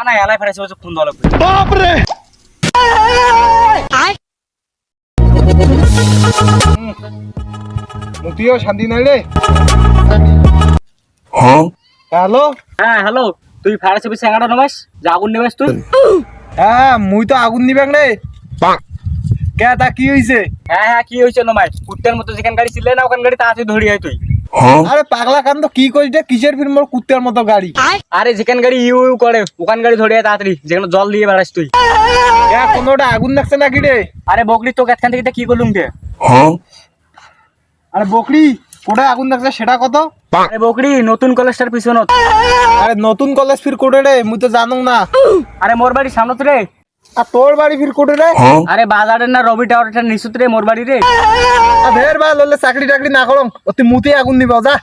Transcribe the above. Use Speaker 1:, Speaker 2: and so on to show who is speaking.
Speaker 1: না এলাই ফেরাইছে বলছে ফোন দলে
Speaker 2: বাপ রে মুতিও শান্তি নাই রে হ্যালো
Speaker 1: হ্যাঁ হ্যালো তুই ফায়ার সার্ভিস এগাটা নমাস যে আগুন নেবাস তুই
Speaker 2: হ্যাঁ মুই তো আগুন নিবাং রে কে তা কি হইছে
Speaker 1: হ্যাঁ হ্যাঁ কি হয়েছে নমাস কুত্তের মতো যেখান গাড়ি ছিল না ওখান গাড়ি তাড়াতাড়ি ধরি আয় তুই
Speaker 2: আরে পাগলা কান তো কি কইছ রে কিসের ফিল্ম কুত্তের মতো গাড়ি
Speaker 1: আরে যেখান গাড়ি ইউ ইউ করে ওখান গাড়ি ধরে আয় তাড়াতাড়ি যেখানে জল দিয়ে বেড়াস তুই
Speaker 2: কে কোনোটা আগুন লাগছে নাকি রে
Speaker 1: আরে বকলি তোকে এখান থেকে কি করলুম কে
Speaker 2: আরে বকরি কোটায় আগুন লাগছে সেটা কত
Speaker 1: আরে বকরি নতুন কলেজটার পিছনত
Speaker 2: আরে নতুন কলেজ ফির কোটে রে মুই তো জানো না
Speaker 1: আরে মোর বাড়ি সামনত রে
Speaker 2: আর তোর বাড়ি ফির কোটে রে
Speaker 1: আরে বাজারের না রবি টাওয়ারটার নিচুত রে মোর বাড়ি রে
Speaker 2: আর ভের ভাই ললে চাকরি টাকরি না করং অতি মুতে আগুন নিবা যা